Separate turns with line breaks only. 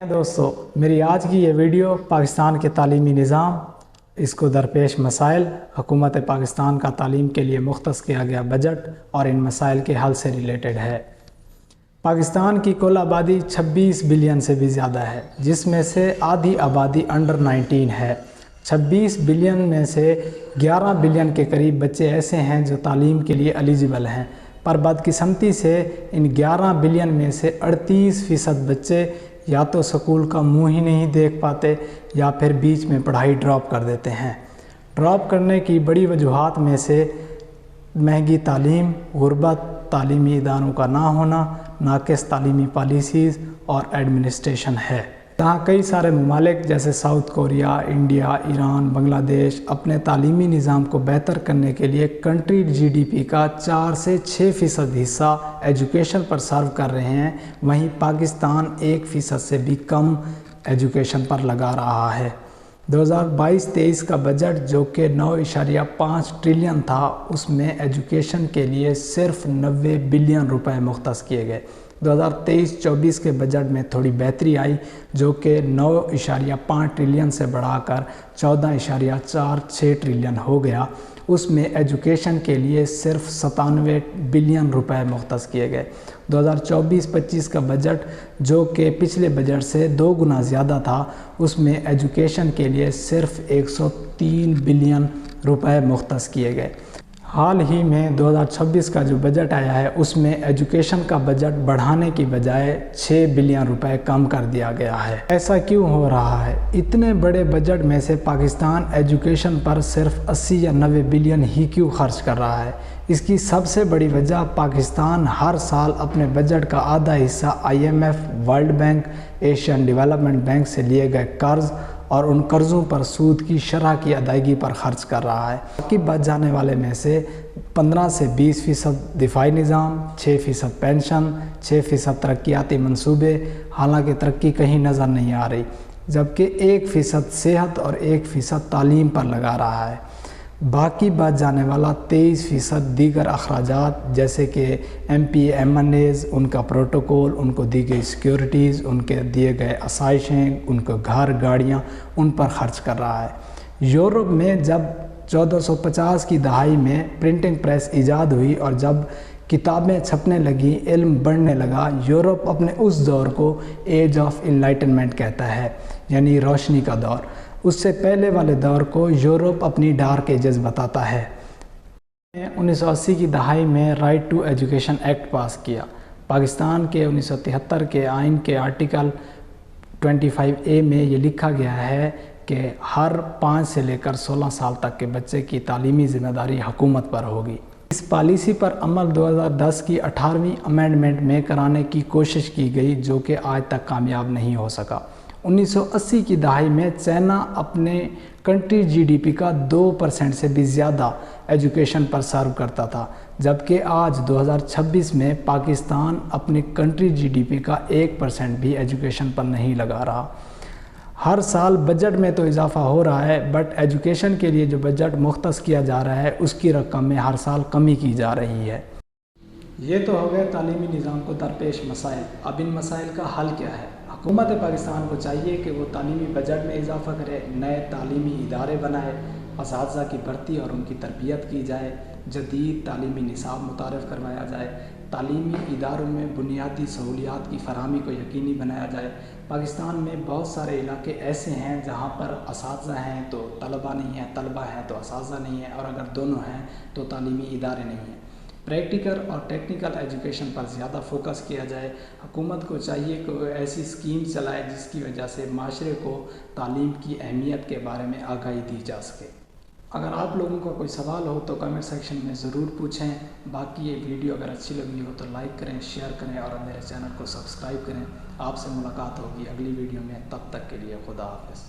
دوستو میری آج کی یہ ویڈیو پاکستان کے تعلیمی نظام، اس کو درپیش مسائل، حکومت پاکستان کا تعلیم کے لیے مختص کیا گیا بجٹ اور ان مسائل کے حل سے ریلیٹڈ ہے۔ پاکستان کی کل آبادی 26 بلین سے بھی زیادہ ہے، جس میں سے آدھی آبادی انڈر 19 ہے۔ 26 بلین میں سے 11 بلین کے قریب بچے ایسے ہیں جو تعلیم کے لیے ایلیجبل ہیں، پر بدقسمتی سے ان 11 بلین میں سے 38% بچے یا تو سکول کا منہ ہی نہیں دیکھ پاتے یا پھر بیچ میں پڑھائی ڈراپ کر دیتے ہیں۔ ڈراپ کرنے کی بڑی وجوہات میں سے مہنگی تعلیم، غربت، تعلیمی اداروں کا نہ ہونا، ناقص تعلیمی پالیسیز اور ایڈمنسٹریشن ہے۔ جہاں کئی سارے ممالک جیسے ساؤتھ کوریا، انڈیا، ایران، بنگلہ دیش اپنے تعلیمی نظام کو بہتر کرنے کے لیے کنٹری جی ڈی پی کا 4 سے 6% حصہ ایجوکیشن پر صرف کر رہے ہیں، وہیں پاکستان 1% سے بھی کم ایجوکیشن پر لگا رہا ہے۔ 2022-23 کا بجٹ جو کہ 9.5 ٹریلین تھا، اس میں ایجوکیشن کے لیے صرف 90 بلین روپے مختص کیے گئے۔ 2023-24 کے بجٹ میں تھوڑی بہتری آئی، جو کہ 9.5 ٹریلین سے بڑھا کر 14.46 ٹریلین ہو گیا۔ اس میں ایجوکیشن کے لیے صرف 97 بلین روپے مختص کیے گئے۔ 2024-25 کا بجٹ جو کہ پچھلے بجٹ سے 2 گنا زیادہ تھا، اس میں ایجوکیشن کے لیے صرف 103 بلین روپے مختص کیے گئے۔ حال ہی میں 2026 کا جو بجٹ آیا ہے، اس میں ایجوکیشن کا بجٹ بڑھانے کی بجائے 6 بلین روپے کم کر دیا گیا ہے۔ ایسا کیوں ہو رہا ہے؟ اتنے بڑے بجٹ میں سے پاکستان ایجوکیشن پر صرف 80 یا 90 بلین ہی کیوں خرچ کر رہا ہے؟ اس کی سب سے بڑی وجہ پاکستان ہر سال اپنے بجٹ کا آدھا حصہ IMF، world bank, Asian development bank سے لیے گئے قرض اور ان قرضوں پر سود کی شرح کی ادائیگی پر خرچ کر رہا ہے۔ باقی بچ جانے والے میں سے 15 سے 20% دفاعی نظام، 6% پینشن، 6% ترقیاتی منصوبے، حالانکہ ترقی کہیں نظر نہیں آ رہی، جبکہ 1% صحت اور 1% تعلیم پر لگا رہا ہے۔ باقی بچ جانے والا 23% دیگر اخراجات جیسے کہ MPs، ان کا پروٹوکول، ان کو دی گئی سیکیورٹیز، ان کے دیے گئے آسائشیں، ان کو گھر، گاڑیاں، ان پر خرچ کر رہا ہے۔ یورپ میں جب 1450 کی دہائی میں پرنٹنگ پریس ایجاد ہوئی اور جب کتابیں چھپنے لگیں، علم بڑھنے لگا، یورپ اپنے اس دور کو ایج آف انلائٹنمنٹ کہتا ہے، یعنی روشنی کا دور۔ اس سے پہلے والے دور کو یورپ اپنی ڈارک ایجز بتاتا ہے۔ 1980 کی دہائی میں رائٹ ٹو ایجوکیشن ایکٹ پاس کیا۔ پاکستان کے 1973 کے آئین کے آرٹیکل 25A میں یہ لکھا گیا ہے کہ ہر 5 سے لے کر 16 سال تک کے بچے کی تعلیمی ذمہ داری حکومت پر ہوگی۔ اس پالیسی پر عمل 2010 کی 18ویں امینڈمنٹ میں کرانے کی کوشش کی گئی، جو کہ آج تک کامیاب نہیں ہو سکا۔ 1980 کی دہائی میں چائنا اپنے کنٹری GDP کا 2% سے بھی زیادہ ایجوکیشن پر صرف کرتا تھا، جبکہ آج 2026 میں پاکستان اپنی کنٹری GDP کا 1% بھی ایجوکیشن پر نہیں لگا رہا۔ ہر سال بجٹ میں تو اضافہ ہو رہا ہے، بٹ ایجوکیشن کے لیے جو بجٹ مختص کیا جا رہا ہے، اس کی رقم میں ہر سال کمی کی جا رہی ہے۔ یہ تو ہو گئے تعلیمی نظام کو درپیش مسائل۔ اب ان مسائل کا حل کیا ہے؟ حکومت پاکستان کو چاہیے کہ وہ تعلیمی بجٹ میں اضافہ کرے، نئے تعلیمی ادارے بنائے، اساتذہ کی بھرتی اور ان کی تربیت کی جائے، جدید تعلیمی نصاب متعارف کروایا جائے، تعلیمی اداروں میں بنیادی سہولیات کی فراہمی کو یقینی بنایا جائے۔ پاکستان میں بہت سارے علاقے ایسے ہیں جہاں پر اساتذہ ہیں تو طلبہ نہیں ہیں، طلبہ ہیں تو اساتذہ نہیں ہیں، اور اگر دونوں ہیں تو تعلیمی ادارے نہیں ہیں۔ پریکٹیکل اور ٹیکنیکل ایجوکیشن پر زیادہ فوکس کیا جائے۔ حکومت کو چاہیے کہ وہ ایسی اسکیم چلائے جس کی وجہ سے معاشرے کو تعلیم کی اہمیت کے بارے میں آگاہی دی جا سکے۔ اگر آپ لوگوں کا کوئی سوال ہو تو کمنٹ سیکشن میں ضرور پوچھیں۔ باقی یہ ویڈیو اگر اچھی لگی ہو تو لائک کریں، شیئر کریں اور میرے چینل کو سبسکرائب کریں۔ آپ سے ملاقات ہوگی اگلی ویڈیو میں، تب تک کے لیے خدا حافظ۔